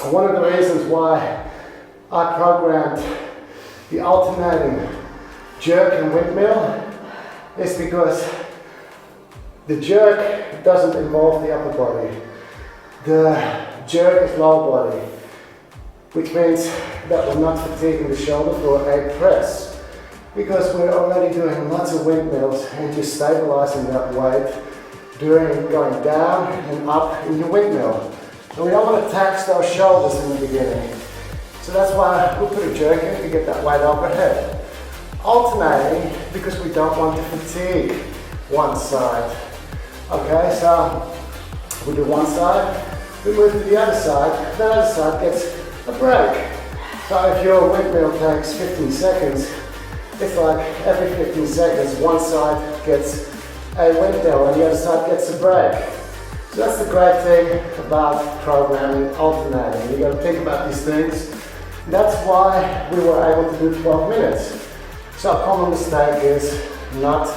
one of the reasons why I programmed the alternating jerk and windmill is because the jerk doesn't involve the upper body. The jerk is lower body, which means that we're not fatiguing the shoulder for a press, because we're already doing lots of windmills and just stabilizing that weight during going down and up in your windmill. So we don't want to tax those shoulders in the beginning. So that's why we put a jerk in to get that weight overhead. Alternating because we don't want to fatigue one side. Okay, so we do one side, we move to the other side gets a break. So if your windmill takes 15 seconds, it's like every 15 seconds one side gets a windmill and the other side gets a break. So that's the great thing about programming alternating. You got to think about these things. That's why we were able to do 12 minutes. So a common mistake is not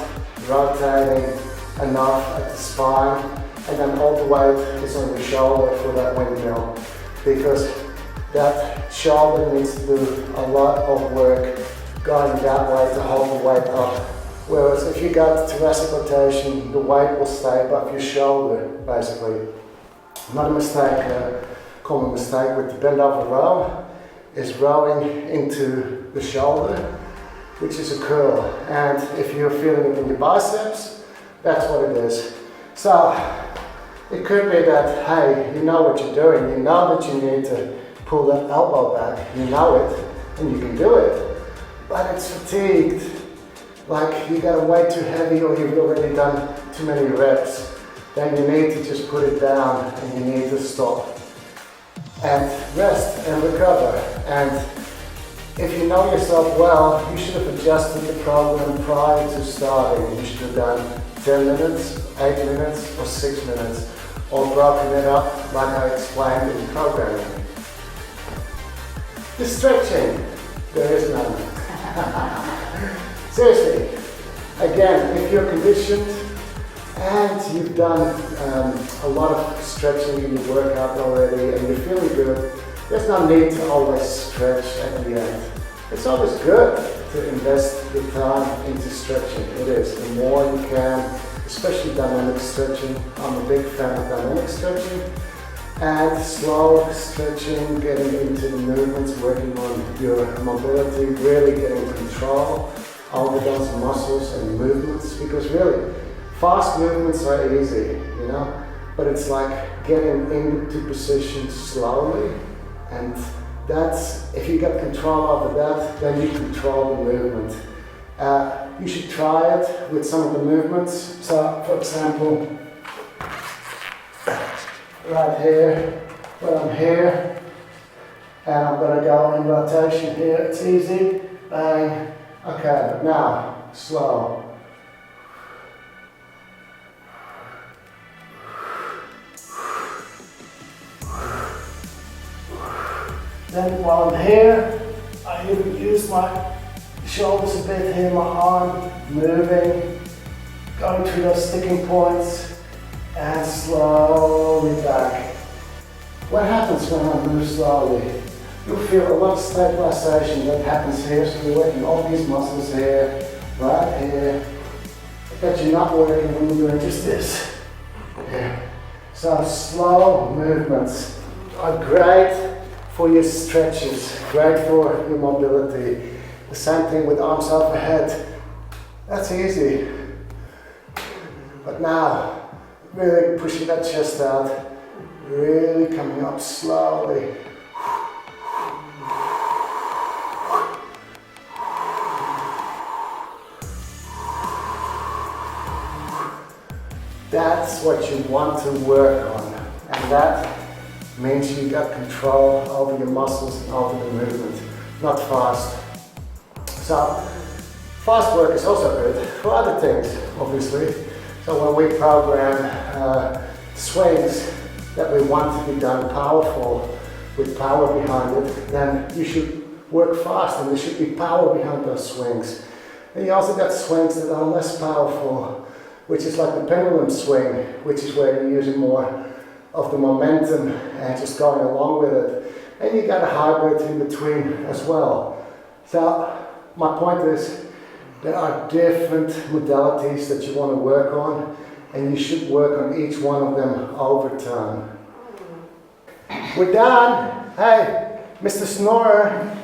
rotating enough at the spine, and then all the weight is on your shoulder for that windmill, because that shoulder needs to do a lot of work going that way to hold the weight up. Whereas if you go to thoracic rotation, the weight will stay above your shoulder, basically. Another mistake, a common mistake with the bend over row, is rowing into the shoulder, which is a curl. And if you're feeling it in your biceps, that's what it is. So it could be that, hey, you know what you're doing, you know that you need to pull that elbow back, you know it, and you can do it, but it's fatigued. Like you got a weight too heavy, or you've already done too many reps, then you need to just put it down and you need to stop and rest and recover. And if you know yourself well, you should have adjusted the program prior to starting. You should have done 10 minutes, 8 minutes, or 6 minutes, or broken it up like I explained in programming. The stretching, there is none. Seriously, again, if you're conditioned and you've done a lot of stretching in your workout already and you're feeling good, there's no need to always stretch at the end. It's always good to invest the time into stretching. It is. The more you can, especially dynamic stretching. I'm a big fan of dynamic stretching. And slow stretching, getting into the movements, working on your mobility, really getting control over those muscles and movements, because really, fast movements are easy, you know, but it's like getting into position slowly, and that's, if you get control over that, then you control the movement. You should try it with some of the movements. So, for example, right here, when I'm here, and I'm going to go in rotation here, it's easy, bang, okay, now, slow. Then while I'm here, I even use my shoulders a bit here, my arm moving, going through those sticking points, and slowly back. What happens when I move slowly? You'll feel a lot of stabilization that happens here, so you're working all these muscles here, right here, that you're not working when you're doing just this. Yeah. So slow movements are great for your stretches, great for your mobility. The same thing with arms overhead. That's easy. But now, really pushing that chest out, really coming up slowly. That's what you want to work on, and that means you got control over your muscles and over the movement, not fast. So, fast work is also good for other things, obviously. So when we program swings that we want to be done powerful, with power behind it, then you should work fast and there should be power behind those swings. And you also got swings that are less powerful, which is like the pendulum swing, which is where you're using more of the momentum and just going along with it. And you got a hybrid in between as well. So my point is, there are different modalities that you want to work on, and you should work on each one of them over time. We're done. Hey, Mr. Snorer.